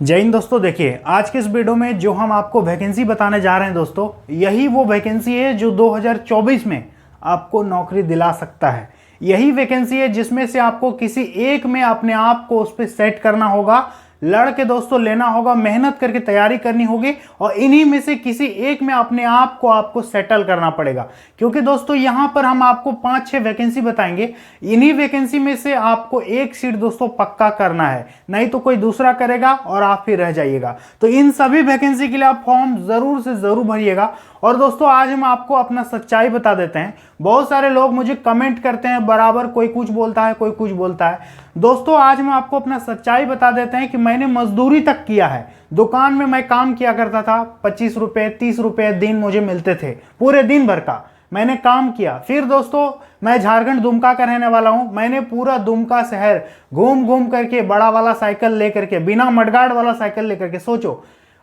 जय हिंद दोस्तों। देखिए आज के इस वीडियो में जो हम आपको वैकेंसी बताने जा रहे हैं दोस्तों, यही वो वैकेंसी है जो 2024 में आपको नौकरी दिला सकता है। यही वैकेंसी है जिसमें से आपको किसी एक में अपने आप को उस पर सेट करना होगा, लड़ के दोस्तों लेना होगा, मेहनत करके तैयारी करनी होगी और इन्हीं में से किसी एक में अपने आप को आपको सेटल करना पड़ेगा। क्योंकि दोस्तों यहां पर हम आपको 5-6 वैकेंसी बताएंगे, इन्हीं वैकेंसी में से आपको एक सीट दोस्तों पक्का करना है, नहीं तो कोई दूसरा करेगा और आप फिर रह जाइएगा। तो इन सभी वैकेंसी के लिए आप फॉर्म जरूर से जरूर भरिएगा। और दोस्तों आज हम आपको अपना सच्चाई बता देते हैं। बहुत सारे लोग मुझे कमेंट करते हैं बराबर, कोई कुछ बोलता है कोई कुछ बोलता है। दोस्तों आज हम आपको अपना सच्चाई बता देते हैं कि मैंने मजदूरी तक किया है। दुकान में मैं काम किया करता था, 25 रुपए 30 रुपए दिन मुझे मिलते थे, पूरे दिन भर का मैंने काम किया। फिर दोस्तों मैं झारखंड दुमका का रहने वाला हूं। मैंने पूरा दुमका शहर घूम घूम करके बड़ा वाला साइकिल लेकर के, बिना मडगार्ड वाला साइकिल लेकर के, सोचो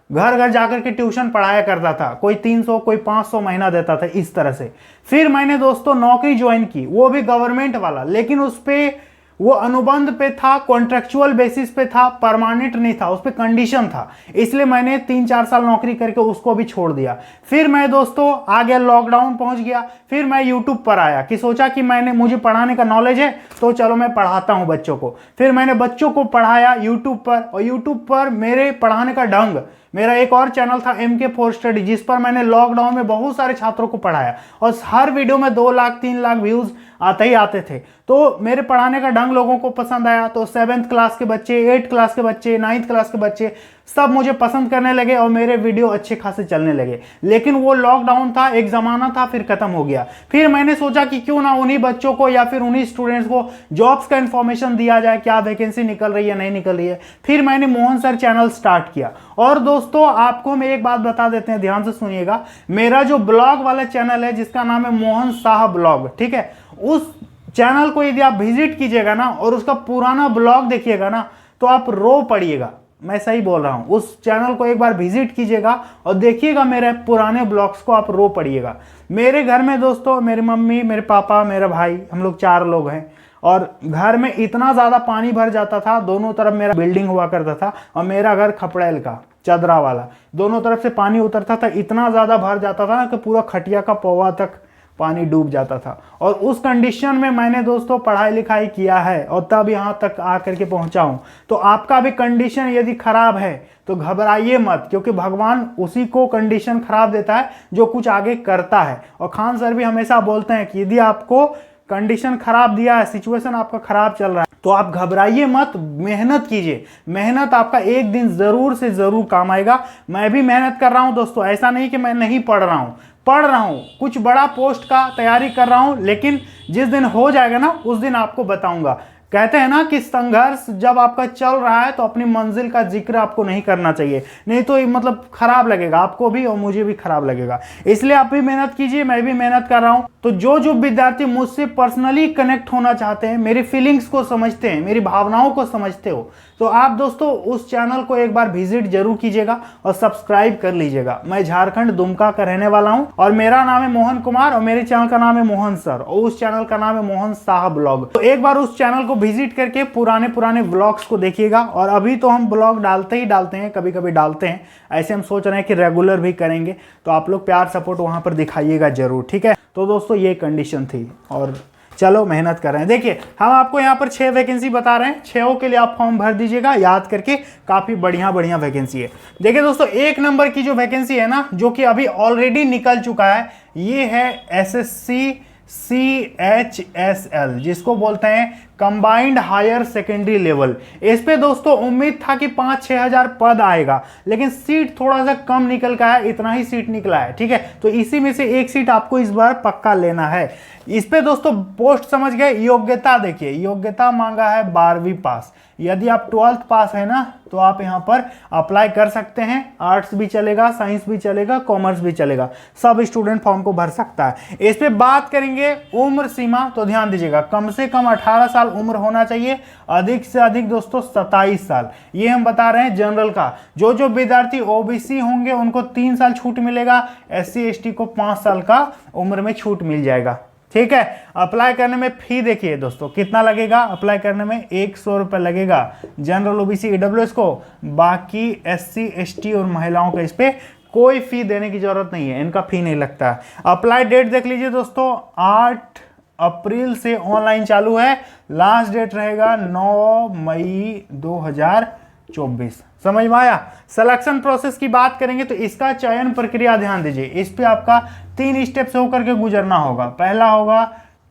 घर घर जाकर के ट्यूशन पढ़ाया करता था। कोई 300 कोई 500 महीना देता था इस तरह से। फिर मैंने दोस्तों नौकरी ज्वाइन की, वो भी गवर्नमेंट वाला, लेकिन उस पे वो अनुबंध पे था, कॉन्ट्रेक्चुअल बेसिस पे था, परमानेंट नहीं था, उस पे कंडीशन था। इसलिए मैंने 3-4 साल नौकरी करके उसको भी छोड़ दिया। फिर मैं दोस्तों आ गया, लॉकडाउन पहुंच गया। फिर मैं यूट्यूब पर आया कि सोचा कि मुझे पढ़ाने का नॉलेज है तो चलो मैं पढ़ाता हूं बच्चों को। फिर मैंने बच्चों को पढ़ाया यूट्यूब पर, और यूट्यूब पर मेरे पढ़ाने का ढंग, मेरा एक और चैनल था MK4 स्टडी, जिस पर मैंने लॉकडाउन में बहुत सारे छात्रों को पढ़ाया और हर वीडियो में 2 लाख 3 लाख व्यूज आते ही आते थे। तो मेरे पढ़ाने का ढंग लोगों को पसंद आया। तो 7th क्लास के बच्चे, 8th क्लास के बच्चे, 9th क्लास के बच्चे सब मुझे पसंद करने लगे और मेरे वीडियो अच्छे खासे चलने लगे। लेकिन वो लॉकडाउन था, एक जमाना था, फिर खत्म हो गया। फिर मैंने सोचा कि क्यों ना उन्हीं बच्चों को या फिर उन्हीं स्टूडेंट्स को जॉब्स का इंफॉर्मेशन दिया जाए, क्या वैकेंसी निकल रही है नहीं निकल रही है। फिर मैंने मोहन सर चैनल स्टार्ट किया। और दोस्तों आपको हम एक बात बता देते हैं, ध्यान से सुनिएगा। मेरा जो ब्लॉग वाला चैनल है जिसका नाम है मोहन शाह ब्लॉग, ठीक है, उस चैनल को यदि आप विजिट कीजिएगा ना और उसका पुराना ब्लॉग देखिएगा ना तो आप रो पड़िएगा। मैं सही बोल रहा हूं, उस चैनल को एक बार विजिट कीजिएगा और देखिएगा मेरे पुराने ब्लॉग्स को, आप रो पड़िएगा। मेरे घर में दोस्तों मेरी मम्मी, मेरे पापा, मेरा भाई, हम लोग 4 लोग हैं। और घर में इतना ज्यादा पानी भर जाता था, दोनों तरफ मेरा बिल्डिंग हुआ करता था और मेरा घर खपड़ेल का चदरा वाला, दोनों तरफ से पानी उतरता था, इतना ज्यादा भर जाता था ना कि पूरा खटिया का पौवा तक पानी डूब जाता था। और उस कंडीशन में मैंने दोस्तों पढ़ाई लिखाई किया है और तब यहाँ तक आकर के पहुंचा हूं। तो आपका भी कंडीशन यदि खराब है तो घबराइए मत, क्योंकि भगवान उसी को कंडीशन खराब देता है जो कुछ आगे करता है। और खान सर भी हमेशा बोलते हैं कि यदि आपको कंडीशन खराब दिया है, सिचुएशन आपका खराब चल रहा है, तो आप घबराइए मत, मेहनत कीजिए। मेहनत आपका एक दिन जरूर से जरूर काम आएगा। मैं भी मेहनत कर रहा हूं दोस्तों, ऐसा नहीं कि मैं नहीं पढ़ रहा हूं, पढ़ रहा हूं, कुछ बड़ा पोस्ट का तैयारी कर रहा हूं। लेकिन जिस दिन हो जाएगा ना उस दिन आपको बताऊंगा। कहते हैं ना कि संघर्ष जब आपका चल रहा है तो अपनी मंजिल का जिक्र आपको नहीं करना चाहिए, नहीं तो मतलब खराब लगेगा आपको भी और मुझे भी खराब लगेगा। इसलिए आप भी मेहनत कीजिए, मैं भी मेहनत कर रहा हूं। तो जो विद्यार्थी मुझसे पर्सनली कनेक्ट होना चाहते हैं, मेरी फीलिंग्स को समझते हैं, मेरी भावनाओं को समझते हो, तो आप दोस्तों उस चैनल को एक बार विजिट जरूर कीजिएगा और सब्सक्राइब कर लीजिएगा। मैं झारखंड दुमका का रहने वाला हूं और मेरा नाम है मोहन कुमार और मेरे चैनल का नाम है मोहन सर और उस चैनल का नाम है मोहन शाह ब्लॉग। तो एक बार उस चैनल को विजिट करके पुराने ब्लॉग्स को देखिएगा। और अभी तो हम ब्लॉग डालते ही डालते हैं, कभी कभी डालते हैं, ऐसे हम सोच रहे हैं कि रेगुलर भी करेंगे। तो आप लोग प्यार सपोर्ट वहां पर दिखाइएगा जरूर, ठीक है। तो दोस्तों ये कंडीशन थी और चलो मेहनत कर रहे हैं। देखिए हम आपको यहाँ पर 6 वैकेंसी बता रहे हैं, 6 के लिए आप फॉर्म भर दीजिएगा, याद करके, काफी बढ़िया वैकेंसी है। देखिए दोस्तों 1 नंबर की जो वैकेंसी है ना, जो कि अभी ऑलरेडी निकल चुका है, ये है SSC CHSL, जिसको बोलते हैं कंबाइंड हायर सेकेंडरी लेवल। इस पे दोस्तों उम्मीद था कि 5-6 हजार पद आएगा, लेकिन सीट थोड़ा सा कम निकल का है, इतना ही सीट निकला है, ठीक है। तो इसी में से एक सीट आपको इस बार पक्का लेना है। इस पे दोस्तों पोस्ट समझ गए। योग्यता देखिए, योग्यता मांगा है 12वीं पास। यदि आप 12th पास है ना तो आप यहाँ पर अप्लाई कर सकते हैं। आर्ट्स भी चलेगा, साइंस भी चलेगा, कॉमर्स भी चलेगा, सब स्टूडेंट फॉर्म को भर सकता है। इस पे बात करेंगे उम्र सीमा, तो ध्यान दीजिएगा कम से कम 18 साल उम्र होना चाहिए, अधिक से अधिक दोस्तों 27 साल। ये हम बता रहे हैं जनरल का। जो विद्यार्थी OBC होंगे उनको 3 साल छूट मिलेगा, SC ST को 5 साल का उम्र में छूट मिल जाएगा, ठीक है। अप्लाई करने में फी देखिए दोस्तों कितना लगेगा, अप्लाई करने में 100 रुपये लगेगा जनरल ओबीसी ईडब्ल्यूएस को। बाकी एससी एसटी और महिलाओं का इस पे कोई फी देने की जरूरत नहीं है, इनका फी नहीं लगता है। अप्लाई डेट देख लीजिए दोस्तों, 8 अप्रैल से ऑनलाइन चालू है, लास्ट डेट रहेगा 9 मई 2024। समझ में आया। सिलेक्शन प्रोसेस की बात करेंगे तो इसका चयन प्रक्रिया ध्यान दीजिए, इस पे आपका 3 स्टेप से होकर के गुजरना होगा। पहला होगा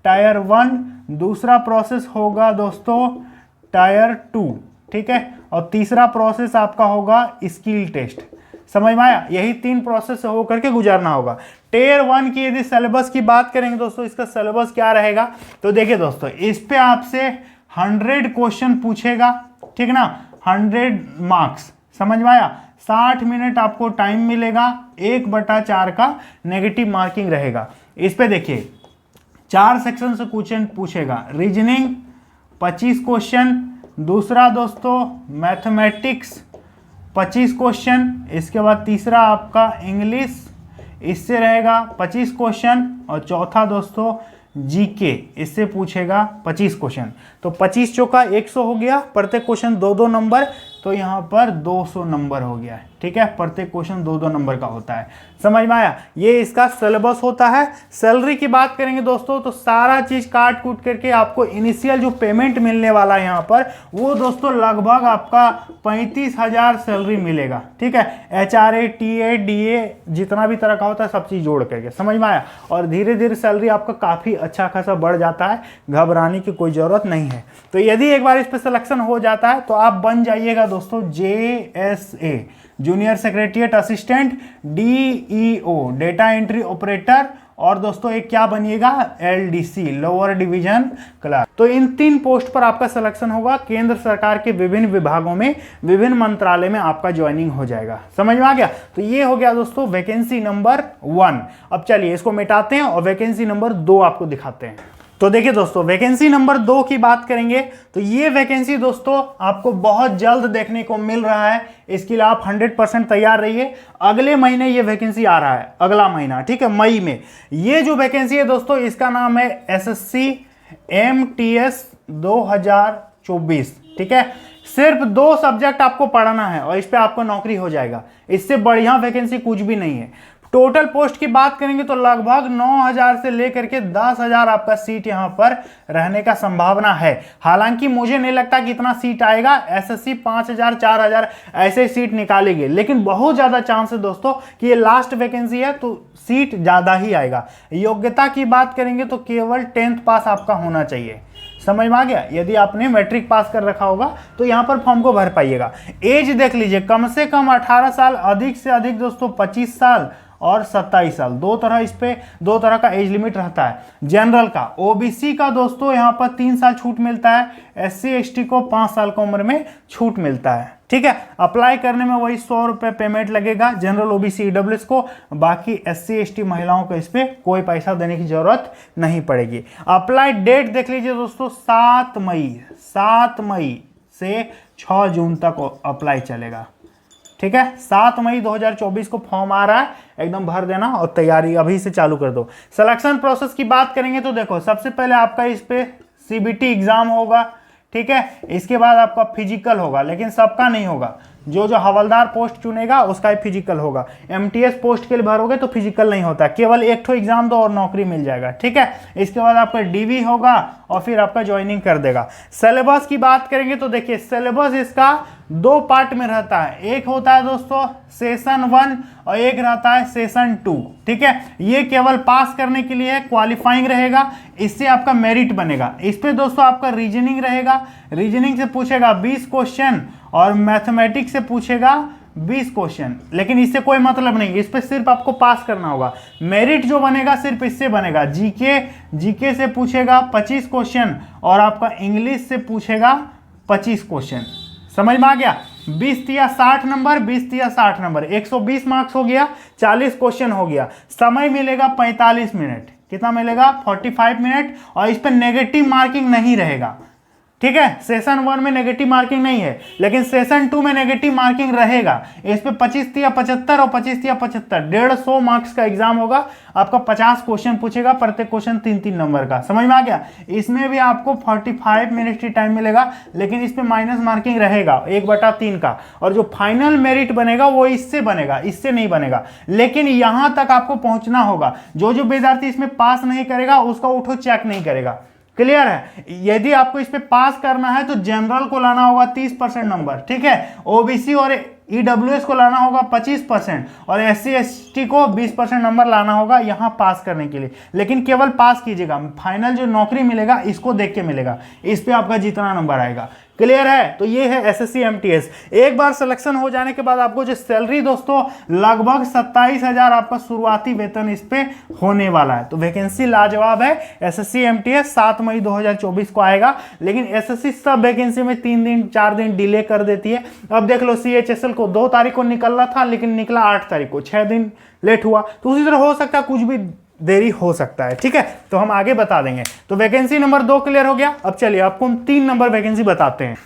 टायर 1, दूसरा प्रोसेस होगा दोस्तों टायर 2, ठीक है, और तीसरा प्रोसेस आपका होगा स्किल टेस्ट। समझ में आया। यही 3 प्रोसेस से होकर के गुजरना होगा। टायर 1 की यदि सिलेबस की बात करेंगे दोस्तों, इसका सिलेबस क्या रहेगा तो देखिए दोस्तों, इस पे आपसे 100 क्वेश्चन पूछेगा, ठीक ना, 100 मार्क्स। समझ में आया। 60 मिनट आपको टाइम मिलेगा, 1/4 का नेगेटिव मार्किंग रहेगा। इस पे देखिए 4 सेक्शन से क्वेश्चन पूछेगा। रीजनिंग 25 क्वेश्चन, दूसरा दोस्तों मैथमेटिक्स 25 क्वेश्चन, इसके बाद तीसरा आपका इंग्लिश, इससे रहेगा 25 क्वेश्चन, और चौथा दोस्तों जीके, इससे पूछेगा 25 क्वेश्चन। तो 25 चौका 100 हो गया, प्रत्येक क्वेश्चन 2-2 नंबर, तो यहाँ पर 200 नंबर हो गया है, ठीक है। प्रत्येक क्वेश्चन 2-2 नंबर का होता है। समझ में आया। ये इसका सिलेबस होता है। सैलरी की बात करेंगे दोस्तों तो सारा चीज काट कूट करके आपको इनिशियल जो पेमेंट मिलने वाला है यहाँ पर, वो दोस्तों लगभग आपका 35,000 सैलरी मिलेगा, ठीक है। HRA TA DA जितना भी तरह का होता है सब चीज जोड़ करके। समझ में आया। और धीरे धीरे सैलरी आपका काफी अच्छा खासा बढ़ जाता है, घबराने की कोई जरूरत नहीं है। तो यदि एक बार इस पर सिलेक्शन हो जाता है तो आप बन जाइएगा दोस्तों JSA junior secretariat assistant, DEO data entry operator, और दोस्तों एक क्या बनिएगा LDC लोअर डिवीजन क्लर्क। तो इन 3 पोस्ट पर आपका सिलेक्शन होगा। केंद्र सरकार के विभिन्न विभागों में, विभिन्न मंत्रालय में आपका ज्वाइनिंग हो जाएगा। समझ में आ गया। तो ये हो गया दोस्तों वैकेंसी नंबर 1। अब चलिए इसको मिटाते हैं और वैकेंसी नंबर 2 आपको दिखाते हैं। तो देखिए दोस्तों वैकेंसी नंबर 2 की बात करेंगे तो ये वैकेंसी दोस्तों आपको बहुत जल्द देखने को मिल रहा है। इसके लिए आप 100% तैयार रहिए। अगले महीने ये वैकेंसी आ रहा है, अगला महीना, ठीक है, मई में। ये जो वैकेंसी है दोस्तों इसका नाम है SSC MTS 2024, ठीक है। सिर्फ 2 सब्जेक्ट आपको पढ़ना है और इस पे आपको नौकरी हो जाएगा। इससे बढ़िया वैकेंसी कुछ भी नहीं है। टोटल पोस्ट की बात करेंगे तो लगभग 9,000 से लेकर के 10,000 आपका सीट यहां पर रहने का संभावना है। हालांकि मुझे नहीं लगता कि इतना सीट आएगा। SSC 5,000 4,000 ऐसे सीट निकालेगी, लेकिन बहुत ज्यादा चांस है दोस्तों कि ये लास्ट वैकेंसी है तो सीट ज्यादा ही आएगा। योग्यता की बात करेंगे तो केवल 10th पास आपका होना चाहिए। समझ में आ गया। यदि आपने मैट्रिक पास कर रखा होगा तो यहां पर फॉर्म को भर पाइएगा। एज देख लीजिए, कम से कम 18 साल, अधिक से अधिक दोस्तों 25 साल और 27 साल। 2 तरह इस पे 2 तरह का एज लिमिट रहता है। जनरल का, ओबीसी का दोस्तों यहाँ पर 3 साल छूट मिलता है, SC ST को 5 साल की उम्र में छूट मिलता है, ठीक है। अप्लाई करने में वही 100 रुपये पेमेंट लगेगा जनरल OBC EWS को। बाकी SC ST महिलाओं को इस पे कोई पैसा देने की जरूरत नहीं पड़ेगी। अप्लाई डेट देख लीजिए दोस्तों, 7 मई से 6 जून तक अप्लाई चलेगा, ठीक है। 7 मई 2024 को फॉर्म आ रहा है, एकदम भर देना और तैयारी अभी से चालू कर दो। सिलेक्शन प्रोसेस की बात करेंगे तो देखो, सबसे पहले आपका इस पे CBT एग्जाम होगा, ठीक है। इसके बाद आपका फिजिकल होगा, लेकिन सबका नहीं होगा। जो हवलदार पोस्ट चुनेगा उसका ही फिजिकल होगा। MTS पोस्ट के लिए भरोगे तो फिजिकल नहीं होता, केवल एक ठो एग्जाम दो और नौकरी मिल जाएगा, ठीक है। इसके बाद आपका DV होगा और फिर आपका ज्वाइनिंग कर देगा। सिलेबस की बात करेंगे तो देखिए, सिलेबस इसका 2 पार्ट में रहता है। एक होता है दोस्तों सेशन 1 और एक रहता है सेशन 2, ठीक है। ये केवल पास करने के लिए क्वालिफाइंग रहेगा, इससे आपका मेरिट बनेगा। इस पे दोस्तों आपका रीजनिंग रहेगा, रीजनिंग से पूछेगा 20 क्वेश्चन और मैथमेटिक्स से पूछेगा 20 क्वेश्चन, लेकिन इससे कोई मतलब नहीं, इस पे सिर्फ आपको पास करना होगा। मेरिट जो बनेगा सिर्फ इससे बनेगा। जीके से पूछेगा 25 क्वेश्चन और आपका इंग्लिश से पूछेगा 25 क्वेश्चन। समझ में आ गया। 20 या 60 नंबर, 20 या 60 नंबर, 120 मार्क्स हो गया, 40 क्वेश्चन हो गया। समय मिलेगा 45 मिनट। कितना मिलेगा? 45 मिनट। और इस पर नेगेटिव मार्किंग नहीं रहेगा। ठीक है, सेशन 1 में नेगेटिव मार्किंग नहीं है, लेकिन सेशन 2 में नेगेटिव मार्किंग रहेगा। इस पे 25 या 75 और 25 या 75 150 मार्क्स का एग्जाम होगा। आपका 50 क्वेश्चन पूछेगा, प्रत्येक क्वेश्चन 3-3 नंबर का। समझ में आ गया? इसमें भी आपको 45 मिनट की टाइम मिलेगा, लेकिन इस पे माइनस मार्किंग रहेगा 1/3 का, और जो फाइनल मेरिट बनेगा वो इससे बनेगा, इससे नहीं बनेगा। लेकिन यहां तक आपको पहुंचना होगा। जो विद्यार्थी इसमें पास नहीं करेगा उसका उठो चेक नहीं करेगा। क्लियर है? यदि आपको इस पे पास करना है तो जनरल को लाना होगा 30% नंबर, ठीक है, ओबीसी और ईडब्ल्यूएस को लाना होगा 25% और एससी एसटी को 20% नंबर लाना होगा यहां पास करने के लिए। लेकिन केवल पास कीजिएगा, फाइनल जो नौकरी मिलेगा इसको देख के मिलेगा, इस पे आपका जितना नंबर आएगा। क्लियर है? तो ये है एसएससी एमटीएस। एक बार सिलेक्शन हो जाने के बाद आपको जो सैलरी दोस्तों लगभग 27,000 आपका शुरुआती वेतन इस पे होने वाला है। तो वैकेंसी लाजवाब है। एसएससी एमटीएस 7 मई 2024 को आएगा, लेकिन एसएससी सब वैकेंसी में 3 दिन 4 दिन डिले कर देती है। अब देख लो, सीएचएसएल को 2 तारीख को निकलना था, लेकिन निकला 8 तारीख को, 6 दिन लेट हुआ। तो उसी तरह हो सकता है कुछ भी देरी हो सकता है, ठीक है, तो हम आगे बता देंगे। तो वैकेंसी नंबर 2 क्लियर हो गया। अब चलिए आपको हम 3 नंबर वैकेंसी बताते हैं।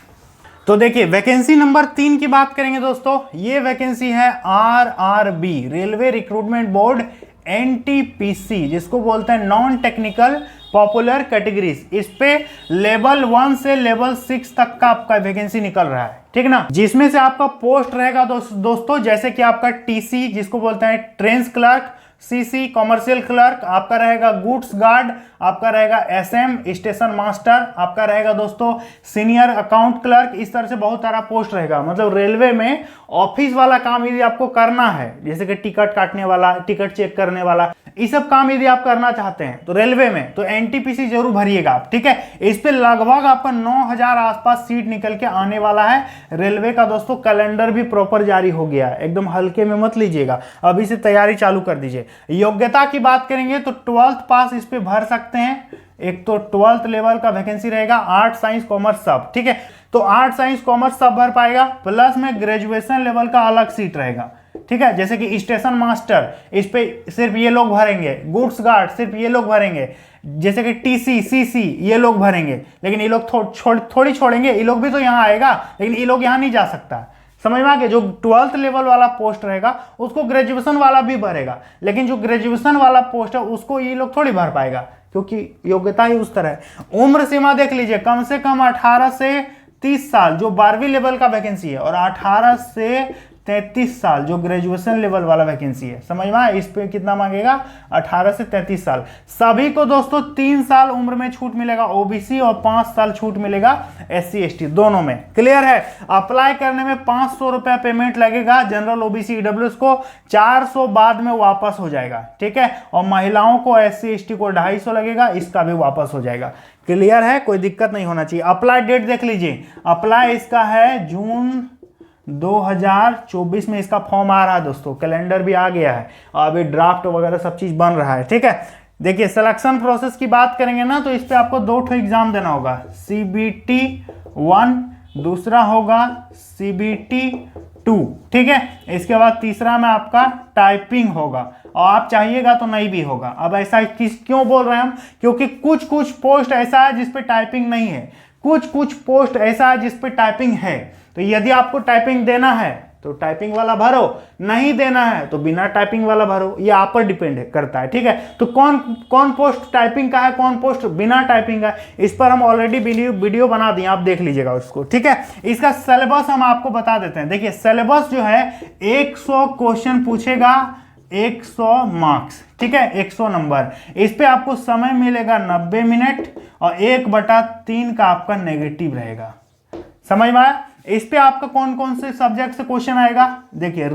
तो देखिए वैकेंसी नंबर 3 की बात करेंगे दोस्तों। ये वैकेंसी है RRB, railway recruitment board, NTPC, जिसको बोलते हैं नॉन टेक्निकल पॉपुलर कैटेगरीज। इस पे लेवल 1 से लेवल 6 तक का आपका वैकेंसी निकल रहा है, ठीक ना। जिसमें से आपका पोस्ट रहेगा दोस्तों जैसे कि आपका टीसी जिसको बोलते हैं train clerk, CC commercial clerk, आपका रहेगा गुड्स गार्ड, आपका रहेगा एसएम स्टेशन मास्टर, आपका रहेगा दोस्तों सीनियर अकाउंट क्लर्क। इस तरह से बहुत सारा पोस्ट रहेगा। मतलब रेलवे में ऑफिस वाला काम यदि आपको करना है, जैसे कि टिकट काटने वाला, टिकट चेक करने वाला, ये सब काम यदि आप करना चाहते हैं तो रेलवे में, तो एनटीपीसी जरूर भरिएगा आप, ठीक है। इस पे लगभग आपका 9,000 आसपास सीट निकल के आने वाला है। रेलवे का दोस्तों कैलेंडर भी प्रॉपर जारी हो गया है, एकदम हल्के में मत लीजिएगा, अभी से तैयारी चालू कर दीजिए। योग्यता की बात करेंगे तो 12th पास इस पे भर सकते हैं। एक तो 12th लेवल का वैकेंसी रहेगा, आर्ट साइंस कॉमर्स सब, ठीक है। तो आर्ट साइंस कॉमर्स सब भर पाएगा, प्लस में ग्रेजुएशन लेवल का अलग सीट रहेगा, ठीक है। जैसे कि स्टेशन मास्टर, इस पे सिर्फ ये लोग भरेंगे, गुड्स गार्ड सिर्फ ये लोग भरेंगे, जैसे कि टीसी सीसी ये लोग भरेंगे। लेकिन ये लोग थोड़ी छोड़ेंगे, ये लोग भी तो यहाँ आएगा, लेकिन ये लोग यहाँ नहीं जा सकता। समझ में आ गया? जो 12th लेवल वाला पोस्ट रहेगा उसको ग्रेजुएशन वाला भी भरेगा, लेकिन जो ग्रेजुएशन वाला पोस्ट है उसको ये लोग थोड़ी भर पाएगा, क्योंकि योग्यता ही उस तरह है। उम्र सीमा देख लीजिए, कम से कम 18 से 30 साल जो 12वीं लेवल का वैकेंसी है, और 18 से 33 साल जो ग्रेजुएशन लेवल वाला वैकेंसी है। समझ में आया? इस पे कितना मांगेगा? 18 से 33 साल। सभी को दोस्तों 3 साल उम्र में छूट मिलेगा ओबीसी, और 5 साल छूट मिलेगा एससी एसटी दोनों में। क्लियर है? अप्लाई करने में 500 रुपया पेमेंट लगेगा जनरल ओबीसी ईडब्ल्यूएस को, 400 बाद में वापस हो जाएगा, ठीक है। और महिलाओं को एससी एसटी को 250 लगेगा, इसका भी वापस हो जाएगा। क्लियर है? कोई दिक्कत नहीं होना चाहिए। अप्लाई डेट देख लीजिए, अप्लाई इसका है जून 2024 में इसका फॉर्म आ रहा है दोस्तों, कैलेंडर भी आ गया है, अभी ड्राफ्ट वगैरह सब चीज बन रहा है, ठीक है। देखिए सिलेक्शन प्रोसेस की बात करेंगे ना, तो इस पे आपको 2 एग्जाम देना होगा, CBT 1, दूसरा होगा CBT 2, ठीक है। इसके बाद तीसरा में आपका टाइपिंग होगा, और आप चाहिएगा तो नहीं भी होगा। अब ऐसा क्यों बोल रहे हैं हम? क्योंकि कुछ पोस्ट ऐसा है जिसपे टाइपिंग नहीं है, कुछ पोस्ट ऐसा है जिसपे टाइपिंग है। तो यदि आपको टाइपिंग देना है तो टाइपिंग वाला भरो, नहीं देना है तो बिना टाइपिंग वाला भरो, ये आप पर डिपेंड करता है, ठीक है। तो कौन पोस्ट टाइपिंग का है, कौन पोस्ट बिना टाइपिंग का, इस पर हम ऑलरेडी वीडियो बना दिए, आप देख लीजिएगा उसको, ठीक है। इसका सिलेबस हम आपको बता देते हैं। देखिए सिलेबस जो है 100 क्वेश्चन पूछेगा, 100 मार्क्स, ठीक है, 100 नंबर। इस पे आपको समय मिलेगा 90 मिनट, और 1/3 का आपका नेगेटिव रहेगा। समझ में आया? इस पे आपका कौन कौन से सब्जेक्ट से क्वेश्चन आएगा? देखिए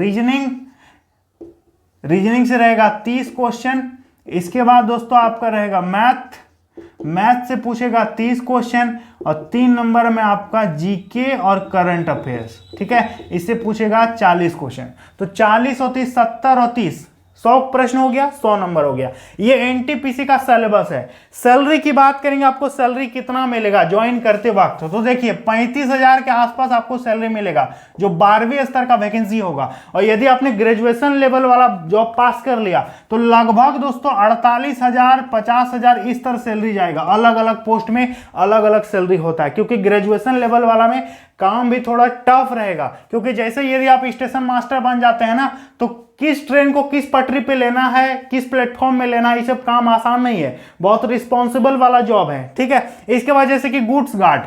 रीजनिंग से रहेगा 30 क्वेश्चन। इसके बाद दोस्तों आपका रहेगा मैथ से पूछेगा 30 क्वेश्चन, और 3 नंबर में आपका जीके और करंट अफेयर्स, ठीक है, इससे पूछेगा 40 क्वेश्चन। तो 40 और 30 70 और 30 100 प्रश्न हो गया, 100 नंबर हो गया। ये एनटीपीसी का सिलेबस है। सैलरी की बात करेंगे, आपको सैलरी कितना मिलेगा ज्वाइन करते वक्त, तो देखिए 35,000 के आसपास आपको सैलरी मिलेगा, जो 12वीं स्तर का वैकेंसी होगा। और यदि आपने ग्रेजुएशन लेवल वाला जॉब पास कर लिया तो लगभग दोस्तों 48,000, 50,000 इस तरह सैलरी जाएगा। अलग अलग पोस्ट में अलग अलग सैलरी होता है, क्योंकि ग्रेजुएशन लेवल वाला में काम भी थोड़ा टफ रहेगा। क्योंकि जैसे यदि आप स्टेशन मास्टर बन जाते हैं ना, तो किस ट्रेन को किस पटरी पे लेना है, किस प्लेटफॉर्म में लेना है, ये सब काम आसान नहीं है, बहुत रिस्पॉन्सिबल वाला जॉब है। ठीक है, इसके वजह से कि गुड्स गार्ड,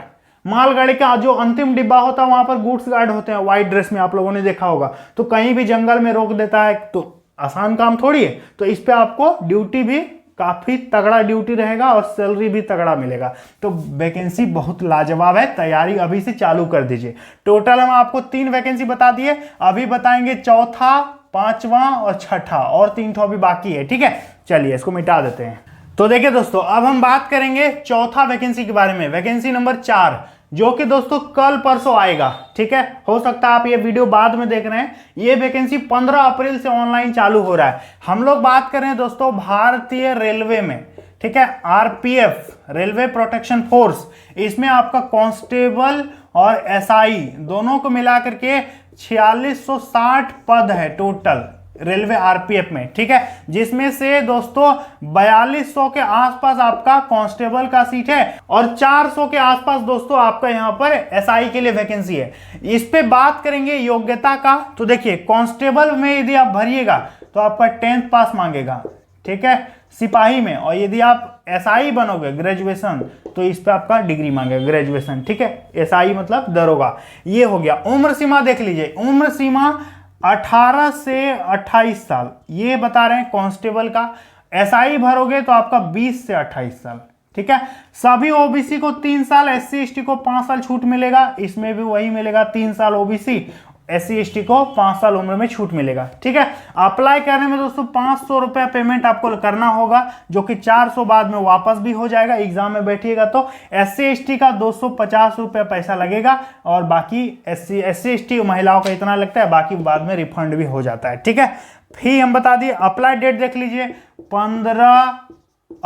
मालगाड़ी का जो अंतिम डिब्बा होता है वहां पर गुड्स गार्ड होते हैं व्हाइट ड्रेस में, आप लोगों ने देखा होगा। तो कहीं भी जंगल में रोक देता है, तो आसान काम थोड़ी है। तो इस पे आपको ड्यूटी भी काफी तगड़ा ड्यूटी रहेगा और सैलरी भी तगड़ा मिलेगा। तो वैकेंसी बहुत लाजवाब है, तैयारी अभी से चालू कर दीजिए। टोटल हम आपको 3 वैकेंसी बता दिए, अभी बताएंगे चौथा, 5वां और 6ठा, और 3 ठो अभी बाकी है। ठीक है, चलिए इसको मिटा देते हैं। तो देखिए दोस्तों, अब हम बात करेंगे चौथा वैकेंसी के बारे में, वैकेंसी नंबर 4, जो कि दोस्तों कल परसों आएगा। ठीक है, हो सकता है आप ये वीडियो बाद में देख रहे हैं। ये वैकेंसी 15 अप्रैल से ऑनलाइन चालू हो रहा है। हम लोग बात कर रहे हैं दोस्तों भारतीय रेलवे में। ठीक है, आरपीएफ, रेलवे प्रोटेक्शन फोर्स, इसमें आपका कांस्टेबल और एसआई दोनों को मिला करके 4660 पद है टोटल रेलवे आरपीएफ में। ठीक है, जिसमें से दोस्तों 4200 के आसपास आपका कांस्टेबल का सीट है और 400 के आसपास दोस्तों आपका यहां पर एसआई के लिए वैकेंसी है। इस पे बात करेंगे योग्यता का, तो देखिए कांस्टेबल में यदि आप भरिएगा तो आपका 10th पास मांगेगा। ठीक है, सिपाही में, और यदि आप एसआई बनोगे ग्रेजुएशन, तो इस पे आपका डिग्री मांगेगा ग्रेजुएशन। ठीक है, एसआई मतलब दरोगा। ये हो गया। उम्र सीमा देख लीजिए, उम्र सीमा 18 से 28 साल ये बता रहे हैं कांस्टेबल का। एसआई भरोगे तो आपका 20 से 28 साल। ठीक है, सभी ओबीसी को 3 साल, एससी एसटी को 5 साल छूट मिलेगा। इसमें भी वही मिलेगा, 3 साल ओबीसी, एससी एसटी को 5 साल उम्र में छूट मिलेगा। ठीक है, अप्लाई करने में दोस्तों 500 रुपया पेमेंट आपको करना होगा, जो कि 400 बाद में वापस भी हो जाएगा। एग्जाम में बैठिएगा तो एससी एसटी का 250 रुपया पैसा लगेगा, और बाकी एससी एसटी महिलाओं का इतना लगता है, बाकी बाद में रिफंड भी हो जाता है। ठीक है, फी हम बता दिए। अप्लाई डेट देख लीजिए, 15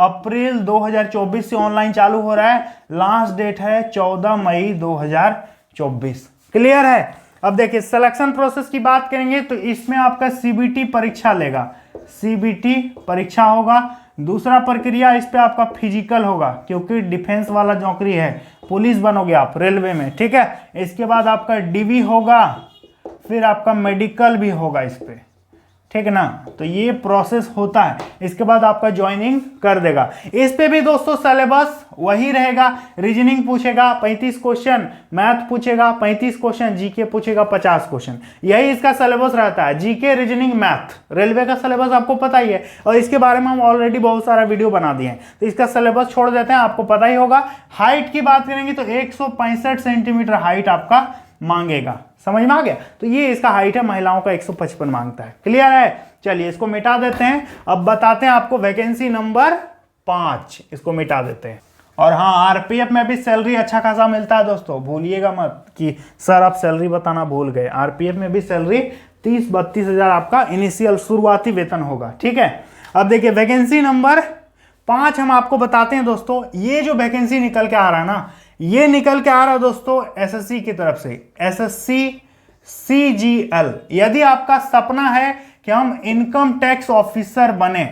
अप्रैल 2024 से ऑनलाइन चालू हो रहा है। लास्ट डेट है 14 मई 2024। क्लियर है। अब देखिए सिलेक्शन प्रोसेस की बात करेंगे तो इसमें आपका सीबीटी परीक्षा लेगा, सीबीटी परीक्षा होगा। दूसरा प्रक्रिया इस पे आपका फिजिकल होगा, क्योंकि डिफेंस वाला नौकरी है, पुलिस बनोगे आप रेलवे में। ठीक है, इसके बाद आपका डीवी होगा, फिर आपका मेडिकल भी होगा इस पे। ठीक है ना, तो ये प्रोसेस होता है। इसके बाद आपका ज्वाइनिंग कर देगा। इस पे भी दोस्तों सिलेबस वही रहेगा। रीजनिंग पूछेगा 35 क्वेश्चन, मैथ पूछेगा 35 क्वेश्चन, जीके पूछेगा 50 क्वेश्चन। यही इसका सिलेबस रहता है, जीके, रीजनिंग, मैथ। रेलवे का सिलेबस आपको पता ही है, और इसके बारे में हम ऑलरेडी बहुत सारा वीडियो बना दिए हैं, तो इसका सिलेबस छोड़ देते हैं, आपको पता ही होगा। हाइट की बात करेंगे तो 165 सेंटीमीटर हाइट आपका मांगेगा। समझ में आ गया। तो ये इसका हाइट है, महिलाओं का 155 मांगता है। क्लियर है। चलिए इसको मिटा देते हैं। अब बताते हैं आपको वैकेंसी नंबर 5, इसको मिटा देते हैं। और हाँ, आरपीएफ में भी सैलरी अच्छा खासा मिलता है दोस्तों, भूलिएगा मत कि सर आप सैलरी बताना भूल गए। आरपीएफ में भी सैलरी 30-32 हजार आपका इनिशियल शुरुआती वेतन होगा। ठीक है, अब देखिए वैकेंसी नंबर 5 हम आपको बताते हैं दोस्तों। ये जो वैकेंसी निकल के आ रहा है ना, ये निकल के आ रहा है दोस्तों एसएससी की तरफ से, एसएससी सीजीएल। यदि आपका सपना है कि हम इनकम टैक्स ऑफिसर बने,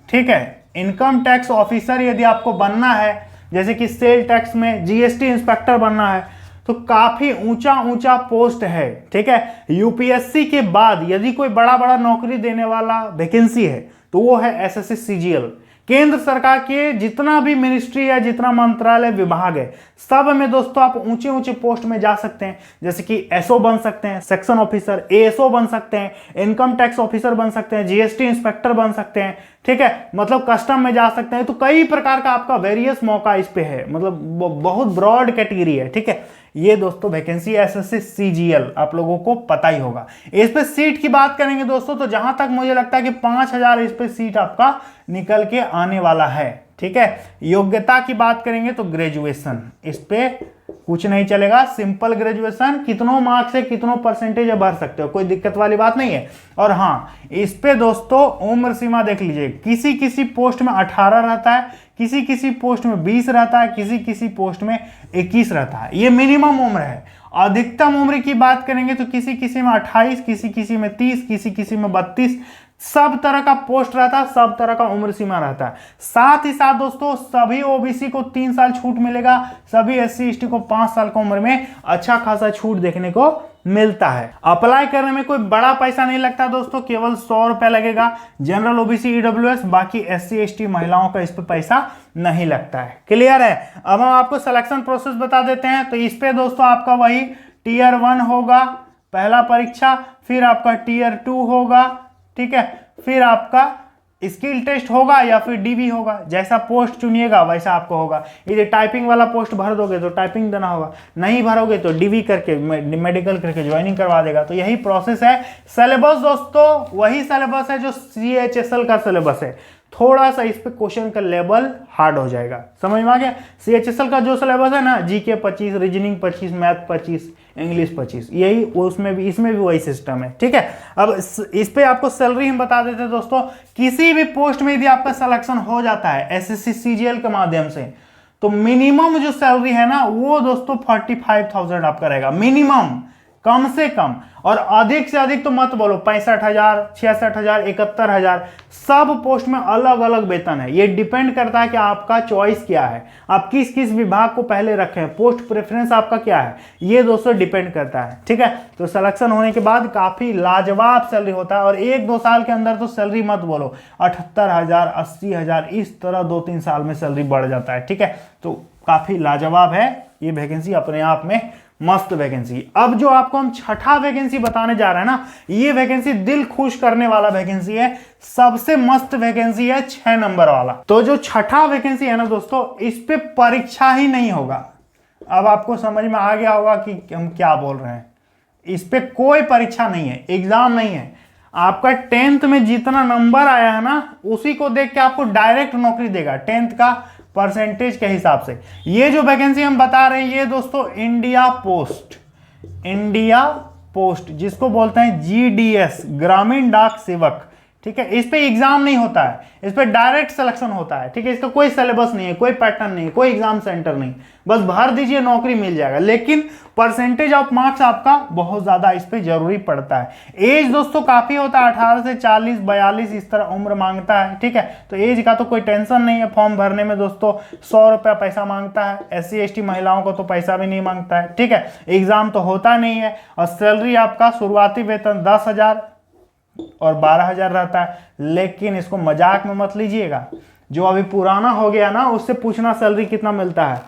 ठीक है, इनकम टैक्स ऑफिसर यदि आपको बनना है, जैसे कि सेल टैक्स में जीएसटी इंस्पेक्टर बनना है, तो काफी ऊंचा ऊंचा पोस्ट है। ठीक है, यूपीएससी के बाद यदि कोई बड़ा बड़ा नौकरी देने वाला वैकेंसी है तो वो है एसएससी सीजीएल। केंद्र सरकार के जितना भी मिनिस्ट्री है, जितना मंत्रालय विभाग है, सब में दोस्तों आप ऊंचे ऊंचे पोस्ट में जा सकते हैं। जैसे कि एसओ बन सकते हैं, सेक्शन ऑफिसर, एएसओ बन सकते हैं, इनकम टैक्स ऑफिसर बन सकते हैं, जीएसटी इंस्पेक्टर बन सकते हैं। ठीक है, मतलब कस्टम में जा सकते हैं। तो कई प्रकार का आपका वेरियस मौका इस पे है, मतलब बहुत ब्रॉड कैटेगरी है। ठीक है, ये दोस्तों वैकेंसी एसएससी सीजीएल आप लोगों को पता ही होगा। इस पे सीट की बात करेंगे दोस्तों, तो जहां तक मुझे लगता है कि 5000 इस पे सीट आपका निकल के आने वाला है। ठीक है, योग्यता की बात करेंगे तो ग्रेजुएशन इस पे कुछ नहीं चलेगा, सिंपल ग्रेजुएशन, कितनों मार्क्स से कितनों परसेंटेज भर सकते हो, कोई दिक्कत वाली बात नहीं है। और हाँ, इस पे दोस्तों उम्र सीमा देख लीजिए, किसी किसी पोस्ट में 18 रहता है, किसी किसी पोस्ट में 20 रहता है, किसी किसी पोस्ट में 21 रहता है। ये मिनिमम उम्र है। अधिकतम उम्र की बात करेंगे तो किसी किसी में 28, किसी किसी में 30, किसी किसी में 32, सब तरह का पोस्ट रहता है, सब तरह का उम्र सीमा रहता है। साथ ही साथ दोस्तों सभी ओबीसी को 3 साल छूट मिलेगा, सभी एससी एसटी को 5 साल की उम्र में अच्छा खासा छूट देखने को मिलता है। अप्लाई करने में कोई बड़ा पैसा नहीं लगता दोस्तों, केवल 100 रुपया लगेगा जनरल ओबीसी ईडब्ल्यूएस, बाकी एससी एसटी महिलाओं का इस पे पैसा नहीं लगता है। क्लियर है। अब हम आपको सिलेक्शन प्रोसेस बता देते हैं। तो इस पे दोस्तों आपका वही टीयर 1 होगा पहला परीक्षा, फिर आपका टीयर 2 होगा, ठीक है, फिर आपका स्किल टेस्ट होगा या फिर डीवी होगा, जैसा पोस्ट चुनिएगा वैसा आपको होगा। यदि टाइपिंग वाला पोस्ट भर दोगे तो टाइपिंग देना होगा, नहीं भरोगे तो डीवी करके मेडिकल करके ज्वाइनिंग करवा देगा। तो यही प्रोसेस है। सिलेबस दोस्तों वही सिलेबस है जो CHSL का सिलेबस है, थोड़ा सा इस पे क्वेश्चन का लेवल हार्ड हो जाएगा। समझ में आ गया। CHSL का जो सिलेबस है ना, जीके 25, रीजनिंग 25, मैथ 25, इंग्लिश 25, यही उसमें भी, इसमें भी वही सिस्टम है। ठीक है। अब इस पे आपको सैलरी हम बता देते हैं दोस्तों। किसी भी पोस्ट में यदि आपका सिलेक्शन हो जाता है SSC CGL के माध्यम से, तो मिनिमम जो सैलरी है ना वो दोस्तों 45,000 आपका रहेगा मिनिमम, कम से कम। और अधिक से अधिक तो मत बोलो, 65,000, 66,000, 71,000, सब पोस्ट में अलग अलग वेतन है। ये डिपेंड करता है कि आपका चॉइस क्या है, आप किस किस विभाग को पहले रखें, पोस्ट प्रेफरेंस आपका क्या है, ये दोस्तों डिपेंड करता है। ठीक है। तो सिलेक्शन होने के बाद काफी लाजवाब सैलरी होता है, और 1-2 साल के अंदर तो सैलरी मत बोलो, 78,000, 80,000, इस तरह 2-3 साल में सैलरी बढ़ जाता है। ठीक है। तो काफी लाजवाब है ये वैकेंसी, अपने आप में मस्त वैकेंसी। अब जो आपको हम छठा वैकेंसी बताने जा रहे हैं ना, ये वैकेंसी दिल खुश करने वाला वैकेंसी है, सबसे मस्त वैकेंसी है, 6 नंबर वाला। तो जो छठा वैकेंसी है ना दोस्तों, इस पे परीक्षा ही नहीं होगा। अब आपको समझ में आ गया होगा कि हम क्या बोल रहे हैं। इस पे कोई परीक्षा नहीं है, एग्जाम नहीं है। आपका 10th में जितना नंबर आया है ना, उसी को देख के आपको डायरेक्ट नौकरी देगा, 10th का परसेंटेज के हिसाब से। ये जो वैकेंसी हम बता रहे हैं, ये दोस्तों इंडिया पोस्ट जिसको बोलते हैं GDS, ग्रामीण डाक सेवक। ठीक है। इस पे एग्जाम नहीं होता है, इस पे डायरेक्ट सिलेक्शन होता है। ठीक है। इसका कोई सिलेबस नहीं है, कोई पैटर्न नहीं है, कोई एग्जाम सेंटर नहीं, बस भर दीजिए नौकरी मिल जाएगा। लेकिन परसेंटेज ऑफ मार्क्स आपका बहुत ज्यादा इस पे जरूरी पड़ता है। एज दोस्तों काफी होता है, 18 से 40, 42 इस तरह उम्र मांगता है। ठीक है। तो एज का तो कोई टेंशन नहीं है। फॉर्म भरने में दोस्तों 100 रुपया पैसा मांगता है। SC ST महिलाओं को तो पैसा भी नहीं मांगता है। ठीक है। एग्जाम तो होता नहीं है। और सैलरी आपका शुरुआती वेतन 10,000 और 12,000 रहता है। लेकिन इसको मजाक में मत लीजिएगा, जो अभी पुराना हो गया ना, उससे पूछना सैलरी कितना मिलता है।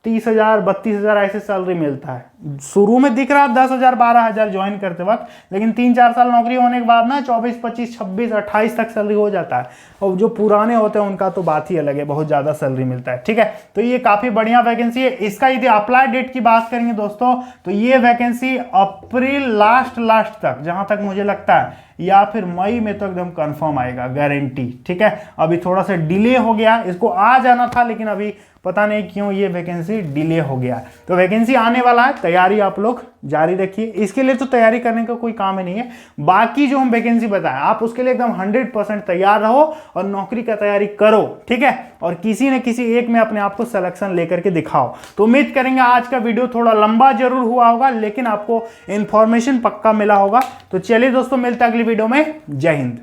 30,000, 32,000 ऐसे सैलरी मिलता है। शुरू में दिख रहा है 10,000, 12,000 ज्वाइन करते वक्त, लेकिन 3-4 साल नौकरी होने के बाद ना 24, 25, 26, 28 तक सैलरी हो जाता है। और जो पुराने होते हैं उनका तो बात ही अलग है, बहुत ज़्यादा सैलरी मिलता है। ठीक है। तो ये काफ़ी बढ़िया वैकेंसी है। इसका यदि अप्लाई डेट की बात करेंगे दोस्तों, तो ये वैकेंसी अप्रैल लास्ट तक, जहाँ तक मुझे लगता है, या फिर मई में तो एकदम कंफर्म आएगा, गारंटी। ठीक है। अभी थोड़ा सा डिले हो गया, इसको आ जाना था, लेकिन अभी पता नहीं क्यों ये वैकेंसी डिले हो गया। तो वैकेंसी आने वाला है, तैयारी आप लोग जारी रखिए। इसके लिए तो तैयारी करने का कोई काम ही नहीं है। बाकी जो हम वैकेंसी बताएं, आप उसके लिए एकदम 100% तैयार रहो और नौकरी का तैयारी करो। ठीक है। और किसी न किसी एक में अपने आप को सिलेक्शन लेकर के दिखाओ। तो उम्मीद करेंगे आज का वीडियो थोड़ा लंबा जरूर हुआ होगा, लेकिन आपको इंफॉर्मेशन पक्का मिला होगा। तो चलिए दोस्तों, मिलते हैं अगली वीडियो में। जय हिंद।